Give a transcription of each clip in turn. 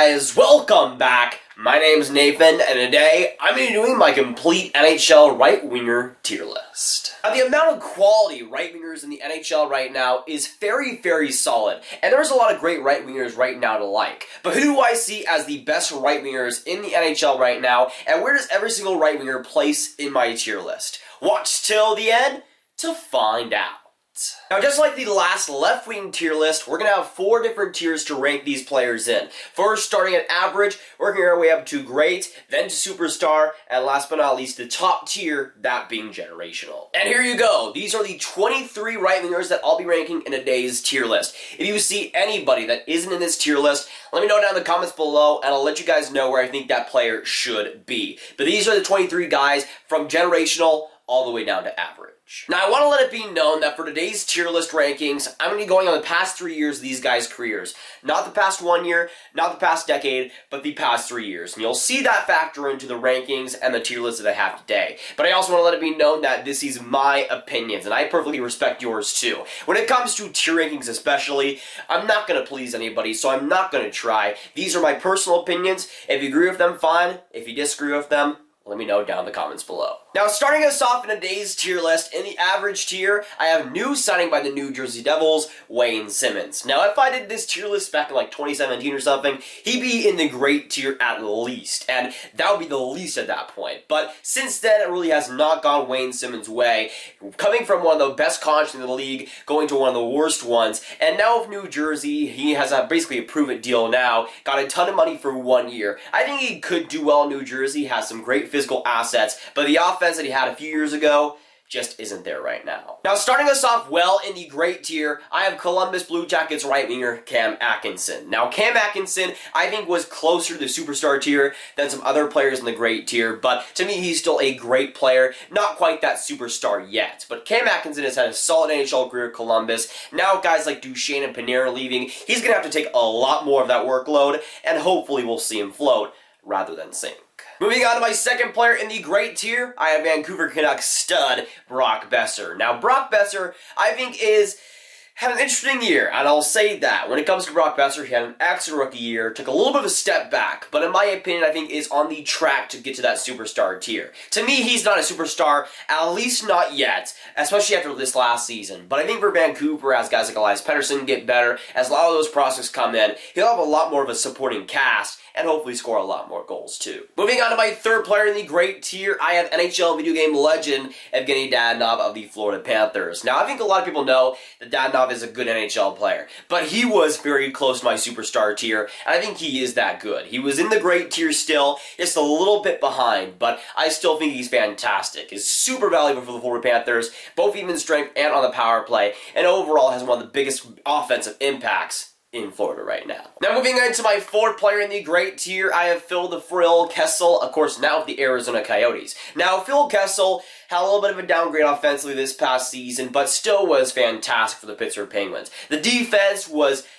guys, welcome back. My name's Nathan, and today I'm going to be doing my complete NHL right-winger tier list. Now, the amount of quality right-wingers in the NHL right now is very, very solid, and there's a lot of great right-wingers right now to like. But who do I see as the best right-wingers in the NHL right now, and where does every single right-winger place in my tier list? Watch till the end to find out. Now, just like the last left-wing tier list, we're going to have 4 different tiers to rank these players in. First, starting at average, working our way up to great, then to superstar, and last but not least, the top tier, that being generational. And here you go. These are the 23 right-wingers that I'll be ranking in today's tier list. If you see anybody that isn't in this tier list, let me know down in the comments below, and I'll let you guys know where I think that player should be. But these are the 23 guys from generational all the way down to average. Now, I want to let it be known that for today's tier list rankings, I'm going to be going on the past 3 years of these guys' careers. Not the past 1 year, not the past decade, but the past 3 years. And you'll see that factor into the rankings and the tier list that I have today. But I also want to let it be known that this is my opinions, and I perfectly respect yours too. When it comes to tier rankings especially, I'm not going to please anybody, so I'm not going to try. These are my personal opinions. If you agree with them, fine. If you disagree with them, let me know down in the comments below. Now, starting us off in today's tier list, in the average tier, I have new signing by the New Jersey Devils, Wayne Simmonds. Now, if I did this tier list back in like 2017 or something, he'd be in the great tier at least, and that would be the least at that point. But since then, it really has not gone Wayne Simmonds' way, coming from one of the best contracts in the league, going to one of the worst ones, and now with New Jersey, he has basically a prove-it deal now, got a ton of money for 1 year. I think he could do well in New Jersey, has some great physical assets, but the offense that he had a few years ago just isn't there right now. Now, starting us off well in the great tier, I have Columbus Blue Jackets right winger Cam Atkinson. Now, Cam Atkinson, I think, was closer to the superstar tier than some other players in the great tier, but to me, he's still a great player. Not quite that superstar yet, but Cam Atkinson has had a solid NHL career at Columbus. Now, guys like Duchesne and Panarin leaving, he's going to have to take a lot more of that workload, and hopefully we'll see him float rather than sink. Moving on to my second player in the great tier, I have Vancouver Canucks stud Brock Boeser. Now, Brock Boeser, I think, had an interesting year, and I'll say that. When it comes to Brock Boeser, he had an excellent rookie year, took a little bit of a step back, but in my opinion, I think is on the track to get to that superstar tier. To me, he's not a superstar, at least not yet, especially after this last season. But I think for Vancouver, as guys like Elias Pettersson get better, as a lot of those prospects come in, he'll have a lot more of a supporting cast, and hopefully score a lot more goals too. Moving on to my third player in the great tier, I have NHL video game legend Evgeny Dadonov of the Florida Panthers. Now, I think a lot of people know that Dadonov is a good NHL player, but he was very close to my superstar tier, and I think he is that good. He was in the great tier still, just a little bit behind, but I still think he's fantastic. He's super valuable for the Florida Panthers, both even strength and on the power play, and overall has one of the biggest offensive impacts in Florida right now. Now, moving on to my fourth player in the great tier, I have Phil the Frill Kessel, of course, now with the Arizona Coyotes. Now, Phil Kessel had a little bit of a downgrade offensively this past season, but still was fantastic for the Pittsburgh Penguins. The defense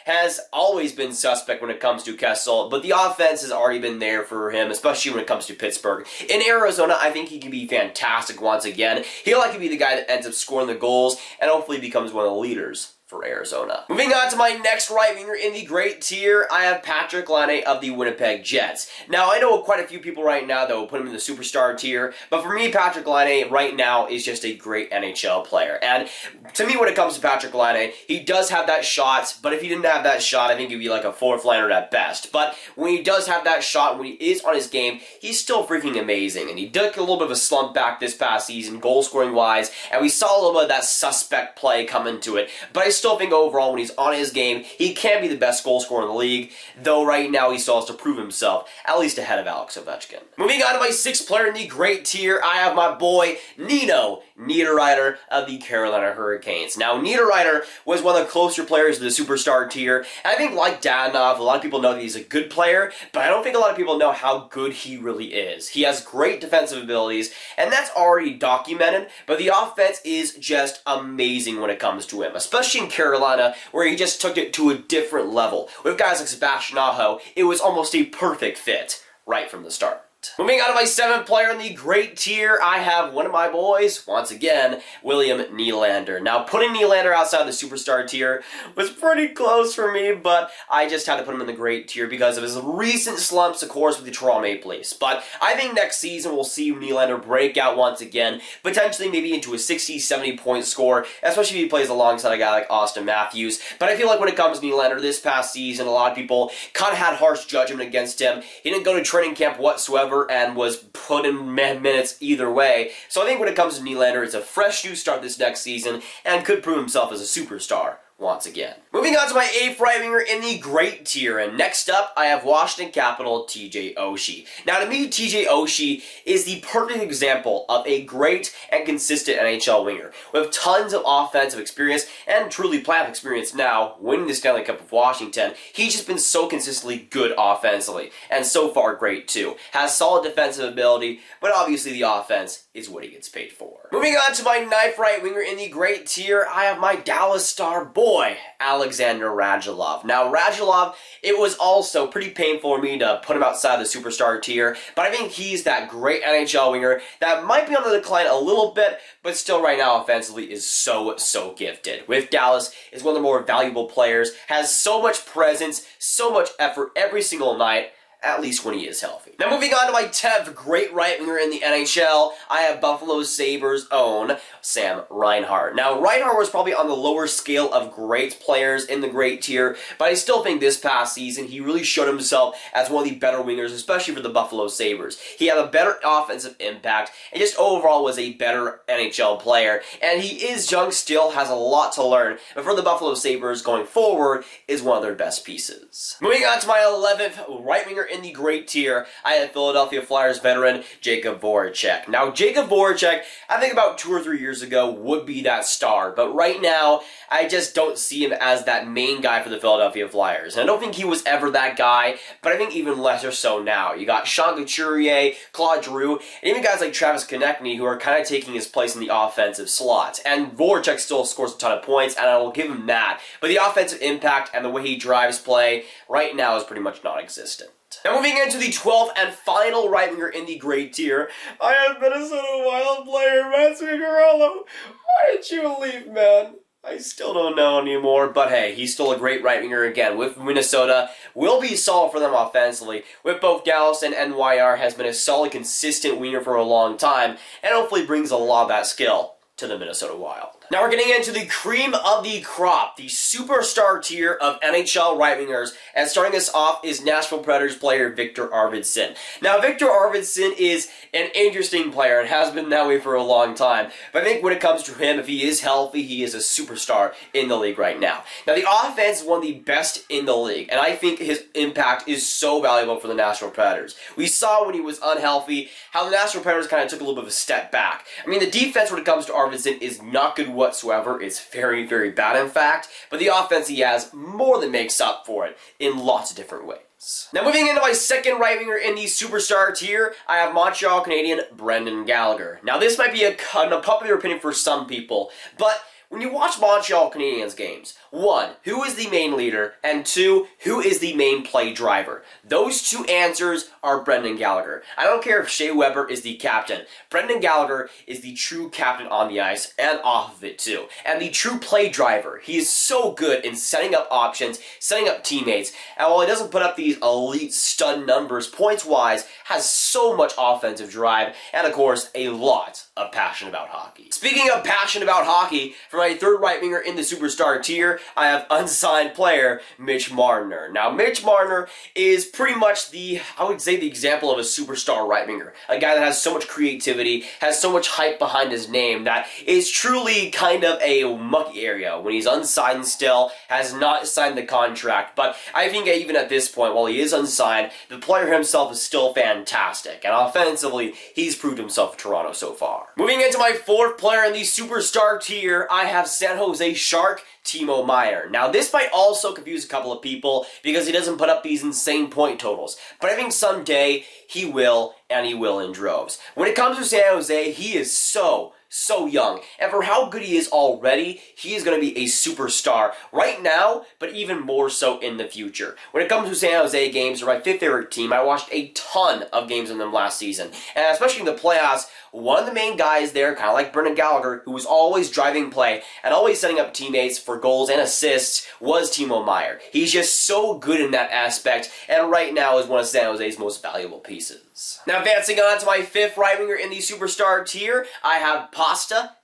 has always been suspect when it comes to Kessel, but the offense has already been there for him, especially when it comes to Pittsburgh. In Arizona, I think he can be fantastic once again. He'll likely be the guy that ends up scoring the goals, and hopefully becomes one of the leaders for Arizona. Moving on to my next right winger in the great tier, I have Patrik Laine of the Winnipeg Jets. Now, I know quite a few people right now that will put him in the superstar tier, but for me, Patrik Laine right now is just a great NHL player. And to me, when it comes to Patrik Laine, he does have that shot, but if he didn't have that shot, I think he'd be like a fourth liner at best. But when he does have that shot, when he is on his game, he's still freaking amazing. And he took a little bit of a slump back this past season, goal scoring wise, and we saw a little bit of that suspect play come into it. But I still think overall, when he's on his game, he can be the best goal scorer in the league, though right now he still has to prove himself, at least ahead of Alex Ovechkin. Moving on to my sixth player in the great tier, I have my boy, Nino Niederreiter of the Carolina Hurricanes. Now, Niederreiter was one of the closer players to the superstar tier, and I think like Dadonov, a lot of people know that he's a good player, but I don't think a lot of people know how good he really is. He has great defensive abilities, and that's already documented, but the offense is just amazing when it comes to him, especially in Carolina, where he just took it to a different level. With guys like Sebastian Aho, it was almost a perfect fit right from the start. Moving on to my 7th player in the great tier, I have one of my boys, once again, William Nylander. Now, putting Nylander outside the superstar tier was pretty close for me, but I just had to put him in the great tier because of his recent slumps, of course, with the Toronto Maple Leafs. But I think next season we'll see Nylander break out once again, potentially maybe into a 60, 70-point score, especially if he plays alongside a guy like Austin Matthews. But I feel like when it comes to Nylander this past season, a lot of people kind of had harsh judgment against him. He didn't go to training camp whatsoever and was put in minutes either way. So I think when it comes to Nylander, it's a fresh new start this next season and could prove himself as a superstar once again. Moving on to my 8th right winger in the great tier, and next up I have Washington Capital TJ Oshie. Now to me, TJ Oshie is the perfect example of a great and consistent NHL winger with tons of offensive experience and truly playoff experience now, winning the Stanley Cup of Washington. He's just been so consistently good offensively, and so far great too. Has solid defensive ability, but obviously the offense is what he gets paid for. Moving on to my 9th right winger in the great tier, I have my Dallas Star boy, Alexander Radulov. Now Radulov, it was also pretty painful for me to put him outside the superstar tier, but I think he's that great NHL winger that might be on the decline a little bit, but still right now offensively is so gifted. With Dallas, is one of the more valuable players, has so much presence, so much effort every single night, at least when he is healthy. Now moving on to my 10th great right winger in the NHL, I have Buffalo Sabres' own Sam Reinhart. Now Reinhart was probably on the lower scale of great players in the great tier, but I still think this past season he really showed himself as one of the better wingers, especially for the Buffalo Sabres. He had a better offensive impact and just overall was a better NHL player. And he is young still, has a lot to learn, but for the Buffalo Sabres going forward is one of their best pieces. Moving on to my 11th right winger in the great tier, I have Philadelphia Flyers veteran Jakub Voracek. Now, Jakub Voracek, I think about 2 or 3 years ago, would be that star, but right now, I just don't see him as that main guy for the Philadelphia Flyers. And I don't think he was ever that guy, but I think even lesser so now. You got Sean Couturier, Claude Giroux, and even guys like Travis Konechny who are kind of taking his place in the offensive slot. And Voracek still scores a ton of points, and I will give him that. But the offensive impact and the way he drives play right now is pretty much non-existent. Now moving into the 12th and final right winger in the great tier, I have Minnesota Wild player Mats Zuccarello. Why did you leave, man? I still don't know anymore, but hey, he's still a great right winger again with Minnesota. Will be solid for them offensively. With both Dallas and NYR has been a solid, consistent winger for a long time, and hopefully brings a lot of that skill to the Minnesota Wild. Now we're getting into the cream of the crop, the superstar tier of NHL right wingers, and starting us off is Nashville Predators player Victor Arvidsson. Now Victor Arvidsson is an interesting player and has been that way for a long time, but I think when it comes to him, if he is healthy, he is a superstar in the league right now. Now the offense is one of the best in the league, and I think his impact is so valuable for the Nashville Predators. We saw when he was unhealthy how the Nashville Predators kind of took a little bit of a step back. I mean, the defense when it comes to Arvidsson is not good whatsoever. It's very bad in fact, but the offense he has more than makes up for it in lots of different ways. Now moving into my second right winger in the superstar tier, I have Montreal Canadian Brendan Gallagher. Now this might be an unpopular opinion for some people, but when you watch Montreal Canadiens games, 1, who is the main leader, and 2, who is the main play driver? Those 2 answers are Brendan Gallagher. I don't care if Shea Weber is the captain. Brendan Gallagher is the true captain on the ice and off of it too. And the true play driver. He is so good in setting up options, setting up teammates, and while he doesn't put up these elite stud numbers points-wise, has so much offensive drive, and of course, a lot of passion about hockey. Speaking of passion about hockey, for my third right winger in the superstar tier, I have unsigned player Mitch Marner. Now, Mitch Marner is pretty much I would say the example of a superstar right winger. A guy that has so much creativity, has so much hype behind his name, that is truly kind of a mucky area when he's unsigned still, has not signed the contract. But I think even at this point, while he is unsigned, the player himself is still fantastic. And offensively, he's proved himself for Toronto so far. Moving into my fourth player in the superstar tier, I have San Jose Shark Timo Meier. Now this might also confuse a couple of people because he doesn't put up these insane point totals, but I think someday he will, and he will in droves. When it comes to San Jose, he is so so young. And for how good he is already, he is going to be a superstar right now, but even more so in the future. When it comes to San Jose games, they're my fifth favorite team. I watched a ton of games of them last season. And especially in the playoffs, one of the main guys there, kind of like Brendan Gallagher, who was always driving play and always setting up teammates for goals and assists, was Timo Meier. He's just so good in that aspect, and right now is one of San Jose's most valuable pieces. Now advancing on to my fifth right winger in the superstar tier, I have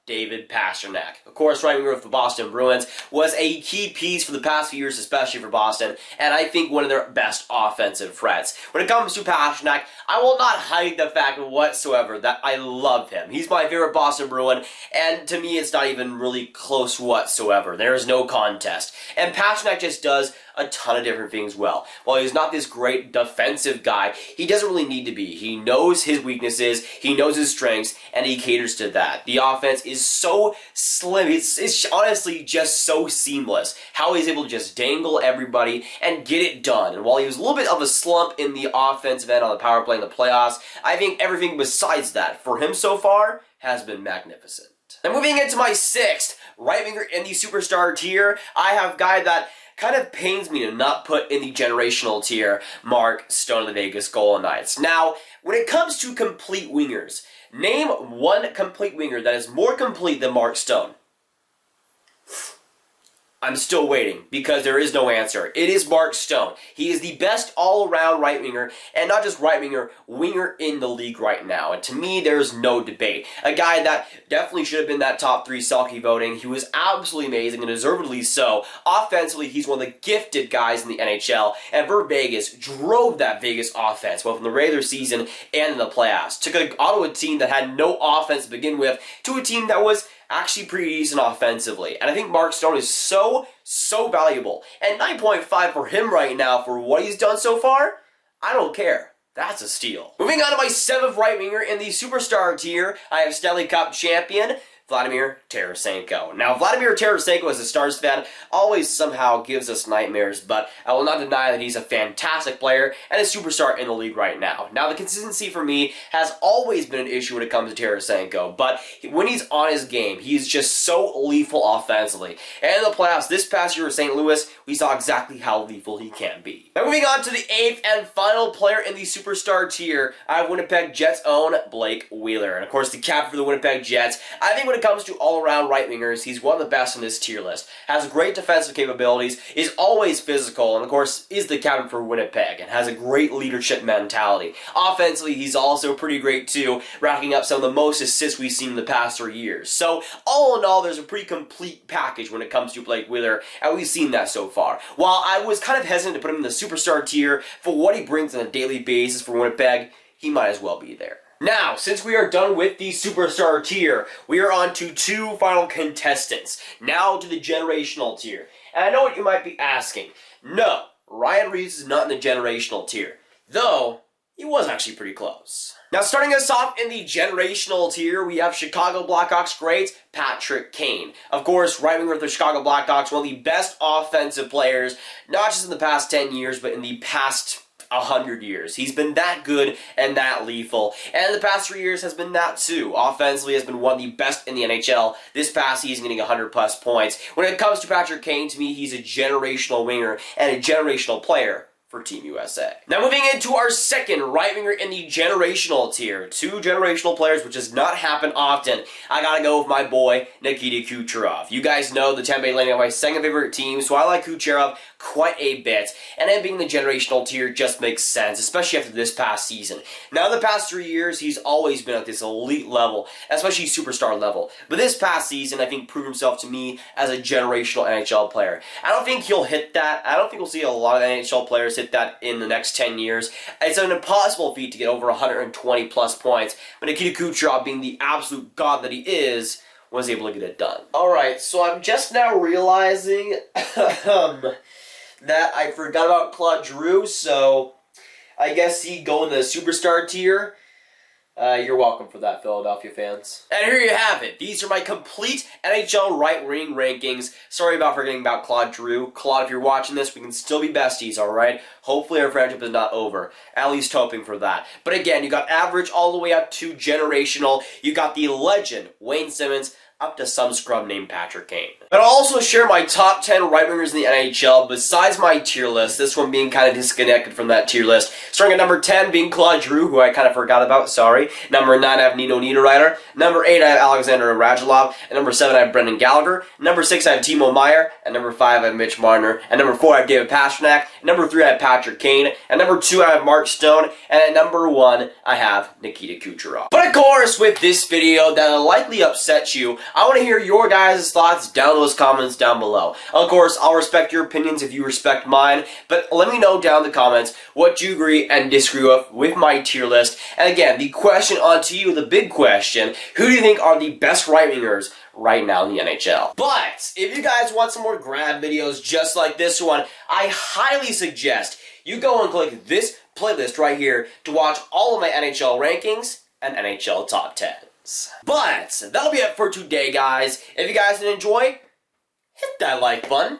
David Pastrnak. Of course, right winger of the Boston Bruins was a key piece for the past few years, especially for Boston, and I think one of their best offensive threats. When it comes to Pastrnak, I will not hide the fact whatsoever that I love him. He's my favorite Boston Bruin, and to me it's not even really close whatsoever. There is no contest. And Pastrnak just does a ton of different things well. While he's not this great defensive guy, he doesn't really need to be. He knows his weaknesses, he knows his strengths, and he caters to that. The offense is so slim. It's honestly just so seamless how he's able to just dangle everybody and get it done. And while he was a little bit of a slump in the offensive end on the power play in the playoffs, I think everything besides that for him so far has been magnificent. Now moving into my sixth right winger in the superstar tier, I have a guy that kind of pains me to not put in the generational tier, Mark Stone of the Vegas Golden Knights. Now, when it comes to complete wingers, name one complete winger that is more complete than Mark Stone. I'm still waiting, because there is no answer. It is Mark Stone. He is the best all-around right winger, and not just right winger in the league right now. And to me, there's no debate. A guy that definitely should have been that top 3 Selke voting. He was absolutely amazing, and deservedly so. Offensively, he's one of the gifted guys in the NHL, and for Vegas, drove that Vegas offense, both in the regular season and in the playoffs. Took an Ottawa team that had no offense to begin with, to a team that was actually pretty decent offensively. And I think Mark Stone is so valuable. And 9.5 for him right now for what he's done so far, I don't care. That's a steal. Moving on to my seventh right winger in the superstar tier, I have Stanley Cup champion Vladimir Tarasenko. Now, Vladimir Tarasenko, as a Stars fan, always somehow gives us nightmares, but I will not deny that he's a fantastic player and a superstar in the league right now. Now, the consistency for me has always been an issue when it comes to Tarasenko, but when he's on his game, he's just so lethal offensively. And in the playoffs this past year with St. Louis, we saw exactly how lethal he can be. Now, moving on to the eighth and final player in the superstar tier, I have Winnipeg Jets' own Blake Wheeler. And of course, the captain for the Winnipeg Jets. I think when it comes to all-around right wingers, he's one of the best in this tier list. Has great defensive capabilities, is always physical, and of course is the captain for Winnipeg, and has a great leadership mentality. Offensively, he's also pretty great too, racking up some of the most assists we've seen in the past 3 years. So all in all, there's a pretty complete package when it comes to Blake Wheeler, and we've seen that so far. While I was kind of hesitant to put him in the superstar tier for what he brings on a daily basis for Winnipeg, he might as well be there. Now, since we are done with the superstar tier, we are on to 2 final contestants. Now to the generational tier. And I know what you might be asking. No, Ryan Reeves is not in the generational tier, though he was actually pretty close. Now, starting us off in the generational tier, we have Chicago Blackhawks great Patrick Kane. Of course, right winger of the Chicago Blackhawks, one of the best offensive players, not just in the past 10 years, but in the past 100 years. He's been that good and that lethal. And in the past 3 years has been that too. Offensively has been one of the best in the NHL. This past season getting 100 plus points. When it comes to Patrick Kane, to me, he's a generational winger and a generational player for Team USA. Now moving into our second right winger in the generational tier. 2 generational players, which does not happen often. I gotta go with my boy, Nikita Kucherov. You guys know the Tampa Bay Lightning are my second favorite team, so I like Kucherov quite a bit. And him being in the generational tier just makes sense, especially after this past season. Now in the past 3 years, he's always been at this elite level, especially superstar level. But this past season, I think, proved himself to me as a generational NHL player. I don't think he'll hit that. I don't think we'll see a lot of NHL players hit that in the next 10 years. It's an impossible feat to get over 120 plus points, but Nikita Kucherov, being the absolute god that he is, was able to get it done. Alright, so I'm just now realizing that I forgot about Claude Giroux, so I guess he'd go in the superstar tier. You're welcome for that, Philadelphia fans. And here you have it. These are my complete NHL right-wing rankings. Sorry about forgetting about Claude Giroux. Claude, if you're watching this, we can still be besties, alright? Hopefully our friendship is not over. At least hoping for that. But again, you got average all the way up to generational. You got the legend, Wayne Simmons, up to some scrub named Patrick Kane. But I'll also share my top 10 right-wingers in the NHL besides my tier list, this one being kind of disconnected from that tier list. Starting at number 10 being Claude Giroux, who I kind of forgot about, sorry. Number 9 I have Nino Niederreiter. Number 8 I have Alexander Radulov. And number 7 I have Brendan Gallagher. Number 6 I have Timo Meier. And number 5 I have Mitch Marner. And number 4 I have David Pastrnak. And number 3 I have Patrick Kane. And number 2 I have Mark Stone. And at number 1 I have Nikita Kucherov. But of course, with this video that'll likely upset you, I want to hear your guys' thoughts down in those comments down below. Of course, I'll respect your opinions if you respect mine, but let me know down in the comments what you agree and disagree with my tier list. And again, the question onto you, the big question, who do you think are the best right-wingers right now in the NHL? But if you guys want some more Grav videos just like this one, I highly suggest you go and click this playlist right here to watch all of my NHL rankings and NHL top 10. But that'll be it for today, guys. If you guys did enjoy, hit that like button,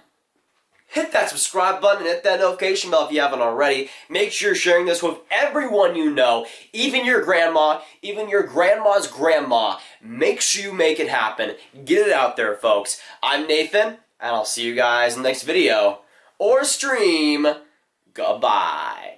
hit that subscribe button, and hit that notification bell if you haven't already. Make sure you're sharing this with everyone you know, even your grandma, even your grandma's grandma. Make sure you make it happen. Get it out there, folks. I'm Nathan, and I'll see you guys in the next video or stream. Goodbye.